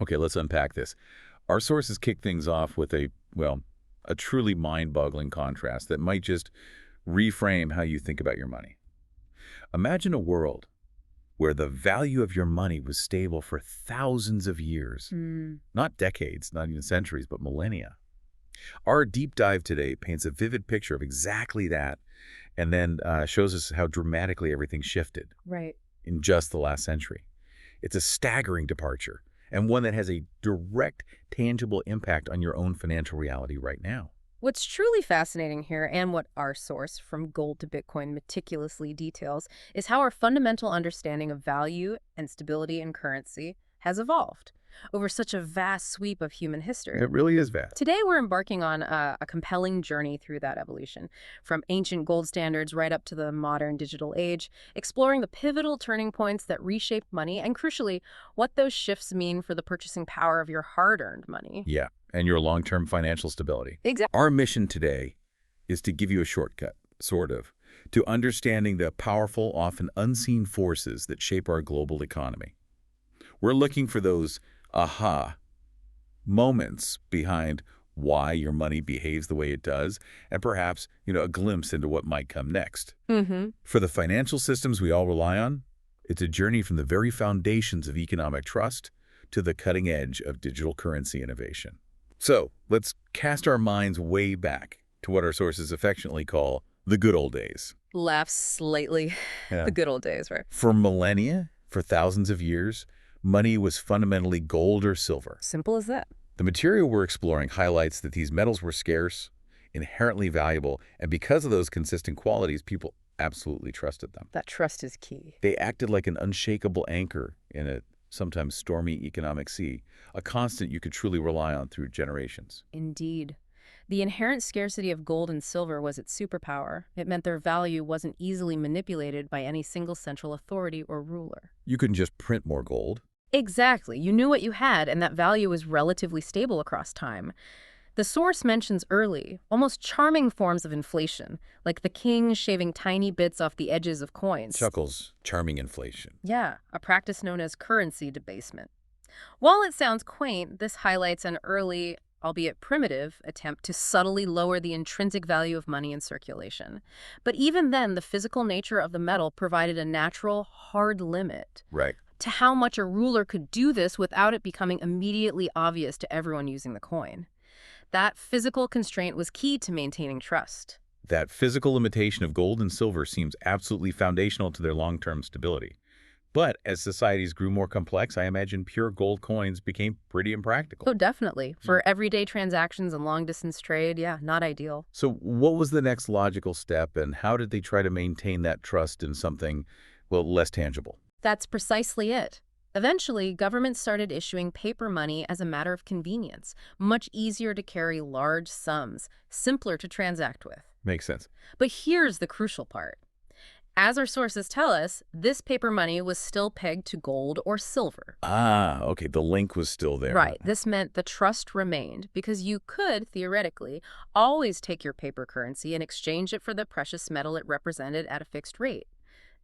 Okay, let's unpack this. Our sources kick things off with a truly mind-boggling contrast that might just reframe how you think about your money. Imagine a world where the value of your money was stable for thousands of years, Hmm. not decades, not even centuries, but millennia. Our deep dive today paints a vivid picture of exactly that and then shows us how dramatically everything shifted Right. in just the last century. It's a staggering departure and one that has a direct, tangible impact on your own financial reality right now. What's truly fascinating here, and what our source, From Gold to Bitcoin, meticulously details, is how our fundamental understanding of value and stability in currency has evolved over such a vast sweep of human history. It really is vast. Today, we're embarking on a compelling journey through that evolution, from ancient gold standards right up to the modern digital age, exploring the pivotal turning points that reshaped money and, crucially, what those shifts mean for the purchasing power of your hard-earned money. Yeah, and your long-term financial stability. Exactly. Our mission today is to give you a shortcut, sort of, to understanding the powerful, often unseen forces that shape our global economy. We're looking for those aha moments behind why your money behaves the way it does, and perhaps, a glimpse into what might come next. Mm-hmm. For the financial systems we all rely on, it's a journey from the very foundations of economic trust to the cutting edge of digital currency innovation. So let's cast our minds way back to what our sources affectionately call the good old days. Laughs slightly. Yeah. The good old days, right? For millennia, for thousands of years, money was fundamentally gold or silver. Simple as that. The material we're exploring highlights that these metals were scarce, inherently valuable, and because of those consistent qualities, people absolutely trusted them. That trust is key. They acted like an unshakable anchor in a sometimes stormy economic sea, a constant you could truly rely on through generations. Indeed. The inherent scarcity of gold and silver was its superpower. It meant their value wasn't easily manipulated by any single central authority or ruler. You couldn't just print more gold. Exactly. You knew what you had, and that value was relatively stable across time. The source mentions early, almost charming forms of inflation, like the king shaving tiny bits off the edges of coins. Chuckles, charming inflation. Yeah, a practice known as currency debasement. While it sounds quaint, this highlights an early, albeit primitive, attempt to subtly lower the intrinsic value of money in circulation. But even then, the physical nature of the metal provided a natural, hard limit Right. to how much a ruler could do this without it becoming immediately obvious to everyone using the coin. That physical constraint was key to maintaining trust. That physical limitation of gold and silver seems absolutely foundational to their long-term stability. But as societies grew more complex, I imagine pure gold coins became pretty impractical. Oh, definitely. For everyday transactions and long-distance trade, yeah, not ideal. So what was the next logical step, and how did they try to maintain that trust in something, less tangible? That's precisely it. Eventually, governments started issuing paper money as a matter of convenience, much easier to carry large sums, simpler to transact with. Makes sense. But here's the crucial part. As our sources tell us, this paper money was still pegged to gold or silver. Ah, okay, the link was still there. Right. This meant the trust remained because you could, theoretically, always take your paper currency and exchange it for the precious metal it represented at a fixed rate.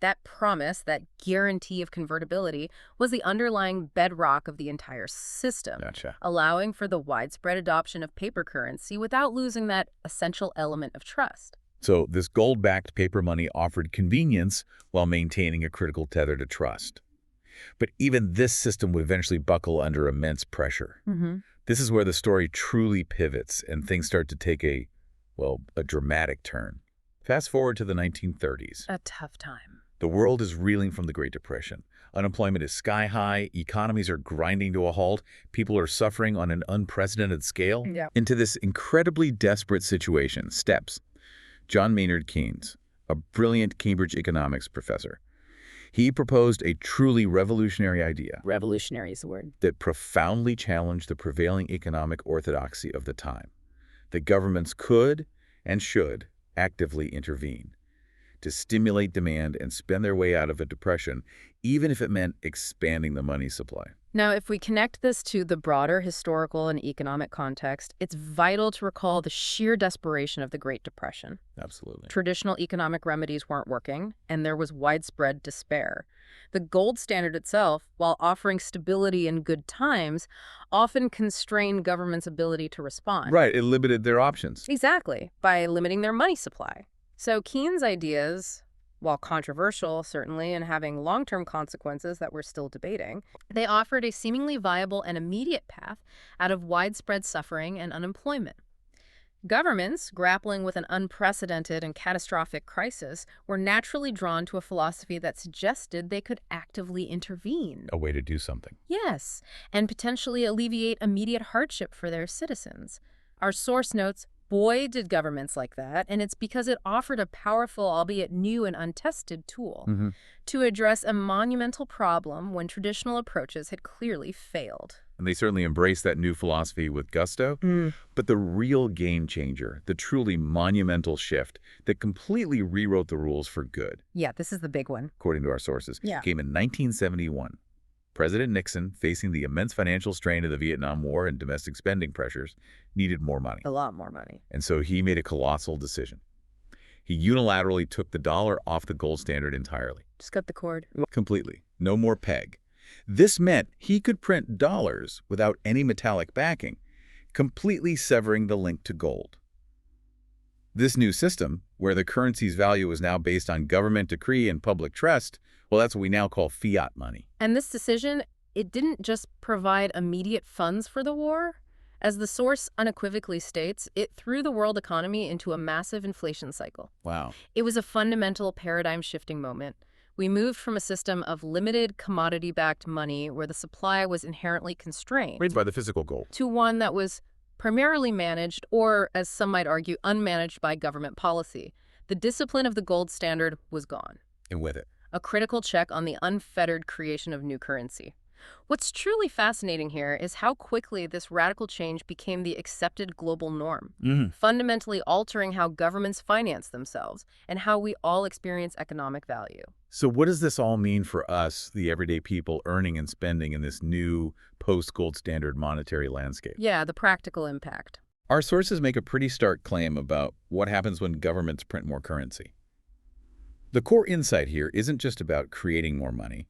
That promise, that guarantee of convertibility, was the underlying bedrock of the entire system, Gotcha. allowing for the widespread adoption of paper currency without losing that essential element of trust. So this gold-backed paper money offered convenience while maintaining a critical tether to trust. But even this system would eventually buckle under immense pressure. Mm-hmm. This is where the story truly pivots and things start to take a dramatic turn. Fast forward to the 1930s. A tough time. The world is reeling from the Great Depression. Unemployment is sky high, economies are grinding to a halt, people are suffering on an unprecedented scale. Yeah. Into this incredibly desperate situation steps John Maynard Keynes, a brilliant Cambridge economics professor. He proposed a truly revolutionary idea Revolutionary is the word. that profoundly challenged the prevailing economic orthodoxy of the time, that governments could and should actively intervene to stimulate demand and spend their way out of a depression, even if it meant expanding the money supply. Now, if we connect this to the broader historical and economic context, it's vital to recall the sheer desperation of the Great Depression. Absolutely. Traditional economic remedies weren't working, and there was widespread despair. The gold standard itself, while offering stability in good times, often constrained governments' ability to respond. Right, it limited their options. Exactly, by limiting their money supply. So Keynes' ideas, while controversial, certainly, and having long-term consequences that we're still debating, they offered a seemingly viable and immediate path out of widespread suffering and unemployment. Governments, grappling with an unprecedented and catastrophic crisis, were naturally drawn to a philosophy that suggested they could actively intervene. A way to do something. Yes, and potentially alleviate immediate hardship for their citizens. Our source notes, boy, did governments like that, and it's because it offered a powerful, albeit new and untested tool to address a monumental problem when traditional approaches had clearly failed. And they certainly embraced that new philosophy with gusto. But the real game changer, the truly monumental shift that completely rewrote the rules for good, Yeah, this is the big one. according to our sources, Yeah. came in 1971. President Nixon, facing the immense financial strain of the Vietnam War and domestic spending pressures, needed more money. A lot more money. And so he made a colossal decision. He unilaterally took the dollar off the gold standard entirely. Just cut the cord. Completely. No more peg. This meant he could print dollars without any metallic backing, completely severing the link to gold. This new system, where the currency's value is now based on government decree and public trust, well, that's what we now call fiat money. And this decision, it didn't just provide immediate funds for the war. As the source unequivocally states, it threw the world economy into a massive inflation cycle. Wow. It was a fundamental paradigm-shifting moment. We moved from a system of limited commodity-backed money where the supply was inherently constrained Raised by the physical gold. to one that was primarily managed, or, as some might argue, unmanaged by government policy. The discipline of the gold standard was gone. And with it. A critical check on the unfettered creation of new currency. What's truly fascinating here is how quickly this radical change became the accepted global norm, fundamentally altering how governments finance themselves and how we all experience economic value. So what does this all mean for us, the everyday people earning and spending in this new post-gold standard monetary landscape? Yeah, the practical impact. Our sources make a pretty stark claim about what happens when governments print more currency. The core insight here isn't just about creating more money,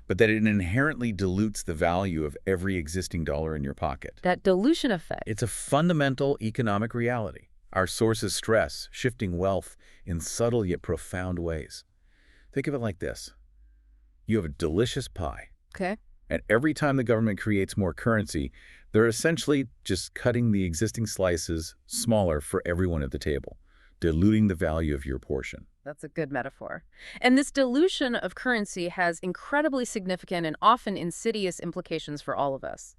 but that it inherently dilutes the value of every existing dollar in your pocket. That dilution effect. It's a fundamental economic reality. Our sources stress shifting wealth in subtle yet profound ways. Think of it like this. You have a delicious pie, Okay. and every time the government creates more currency, they're essentially just cutting the existing slices smaller for everyone at the table, diluting the value of your portion. That's a good metaphor. And this dilution of currency has incredibly significant and often insidious implications for all of us.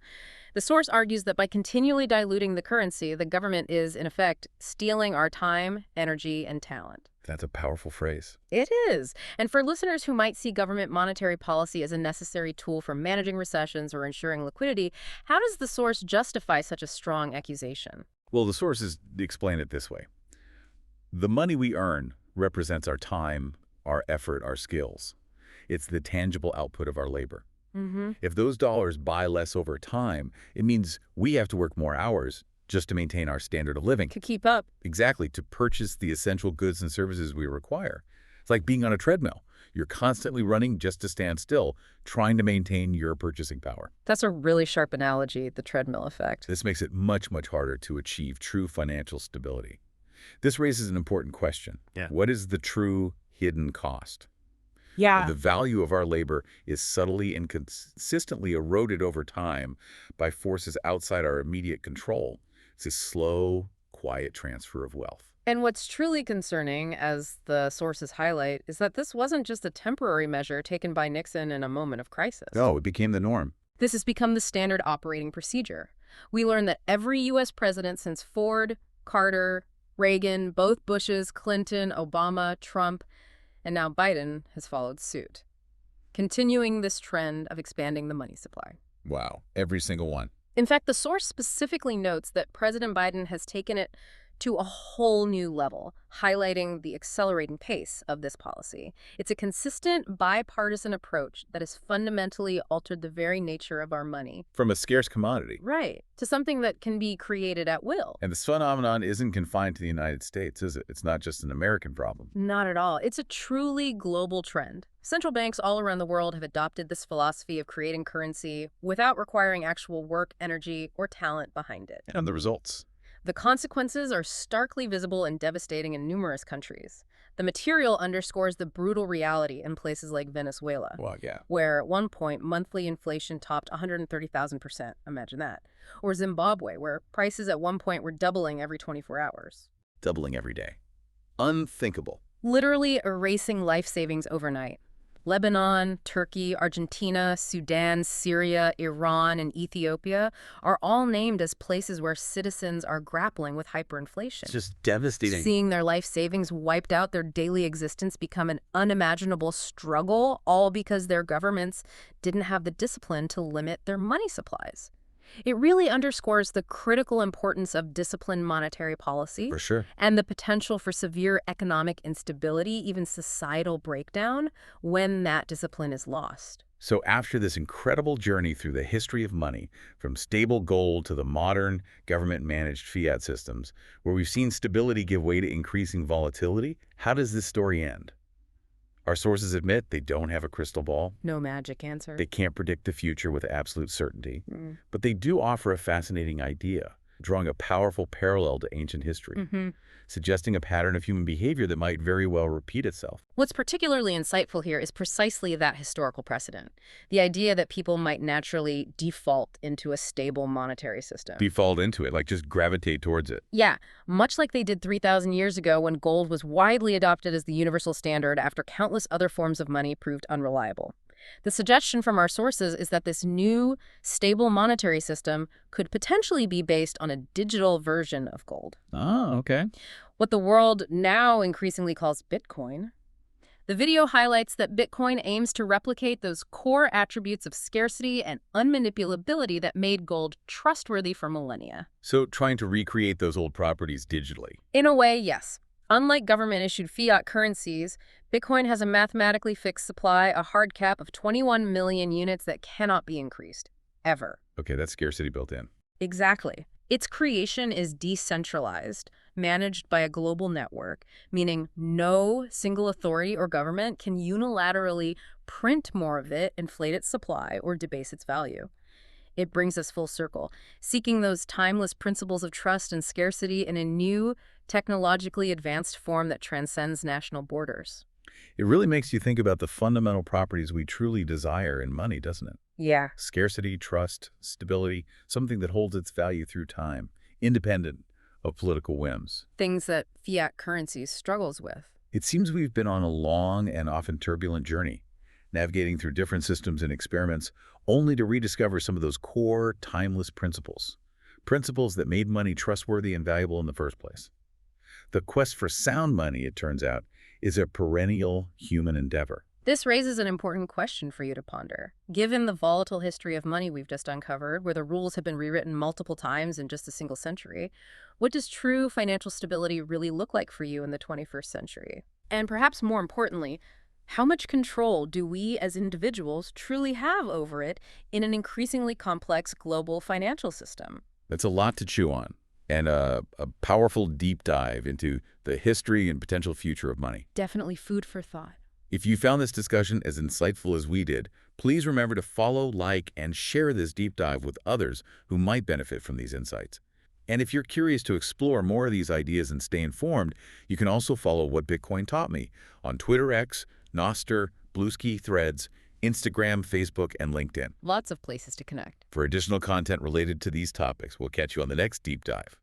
The source argues that by continually diluting the currency, the government is, in effect, stealing our time, energy, and talent. That's a powerful phrase. It is. And for listeners who might see government monetary policy as a necessary tool for managing recessions or ensuring liquidity, how does the source justify such a strong accusation? Well, the sources explain it this way. The money we earn represents our time, our effort, our skills. It's the tangible output of our labor. If those dollars buy less over time, it means we have to work more hours just to maintain our standard of living. To keep up. Exactly, to purchase the essential goods and services we require. It's like being on a treadmill. You're constantly running just to stand still, trying to maintain your purchasing power. That's a really sharp analogy, the treadmill effect. This makes it much, much harder to achieve true financial stability. This raises an important question. Yeah. What is the true hidden cost? Yeah. The value of our labor is subtly and consistently eroded over time by forces outside our immediate control. It's a slow, quiet transfer of wealth. And what's truly concerning, as the sources highlight, is that this wasn't just a temporary measure taken by Nixon in a moment of crisis. No, it became the norm. This has become the standard operating procedure. We learn that every U.S. president since Ford, Carter, Reagan, both Bushes, Clinton, Obama, Trump, and now Biden has followed suit, continuing this trend of expanding the money supply. Wow, every single one. In fact, the source specifically notes that President Biden has taken it to a whole new level, highlighting the accelerating pace of this policy. It's a consistent bipartisan approach that has fundamentally altered the very nature of our money. From a scarce commodity. Right. To something that can be created at will. And this phenomenon isn't confined to the United States, is it? It's not just an American problem. Not at all. It's a truly global trend. Central banks all around the world have adopted this philosophy of creating currency without requiring actual work, energy, or talent behind it. And the results. The consequences are starkly visible and devastating in numerous countries. The material underscores the brutal reality in places like Venezuela, Well, yeah. where at one point monthly inflation topped 130,000%. Imagine that. Or Zimbabwe, where prices at one point were doubling every 24 hours. Doubling every day. Unthinkable. Literally erasing life savings overnight. Lebanon, Turkey, Argentina, Sudan, Syria, Iran, and Ethiopia are all named as places where citizens are grappling with hyperinflation. It's just devastating. Seeing their life savings wiped out, their daily existence become an unimaginable struggle, all because their governments didn't have the discipline to limit their money supplies. It really underscores the critical importance of disciplined monetary policy. For sure. And the potential for severe economic instability, even societal breakdown, when that discipline is lost. So after this incredible journey through the history of money, from stable gold to the modern government-managed fiat systems, where we've seen stability give way to increasing volatility, how does this story end? Our sources admit they don't have a crystal ball. No magic answer. They can't predict the future with absolute certainty. Mm. But they do offer a fascinating idea, drawing a powerful parallel to ancient history, suggesting a pattern of human behavior that might very well repeat itself. What's particularly insightful here is precisely that historical precedent. The idea that people might naturally default into a stable monetary system. Default into it, like just gravitate towards it. Yeah, much like they did 3,000 years ago when gold was widely adopted as the universal standard after countless other forms of money proved unreliable. The suggestion from our sources is that this new, stable monetary system could potentially be based on a digital version of gold. Oh, okay. What the world now increasingly calls Bitcoin. The video highlights that Bitcoin aims to replicate those core attributes of scarcity and unmanipulability that made gold trustworthy for millennia. So trying to recreate those old properties digitally. In a way, yes. Unlike government-issued fiat currencies, Bitcoin has a mathematically fixed supply, a hard cap of 21 million units that cannot be increased, ever. Okay, that's scarcity built in. Exactly. Its creation is decentralized, managed by a global network, meaning no single authority or government can unilaterally print more of it, inflate its supply, or debase its value. It brings us full circle, seeking those timeless principles of trust and scarcity in a new, technologically advanced form that transcends national borders. It really makes you think about the fundamental properties we truly desire in money, doesn't it? Yeah. Scarcity, trust, stability, something that holds its value through time, independent of political whims. Things that fiat currencies struggles with. It seems we've been on a long and often turbulent journey, navigating through different systems and experiments, only to rediscover some of those core, timeless principles. Principles that made money trustworthy and valuable in the first place. The quest for sound money, it turns out, is a perennial human endeavor. This raises an important question for you to ponder. Given the volatile history of money we've just uncovered, where the rules have been rewritten multiple times in just a single century, what does true financial stability really look like for you in the 21st century? And perhaps more importantly, how much control do we as individuals truly have over it in an increasingly complex global financial system? That's a lot to chew on, and a powerful deep dive into the history and potential future of money. Definitely food for thought. If you found this discussion as insightful as we did, please remember to follow, like, and share this deep dive with others who might benefit from these insights. And if you're curious to explore more of these ideas and stay informed, you can also follow What Bitcoin Taught Me on Twitter X, Nostr, Bluesky, Threads, Instagram, Facebook, and LinkedIn. Lots of places to connect. For additional content related to these topics, we'll catch you on the next deep dive.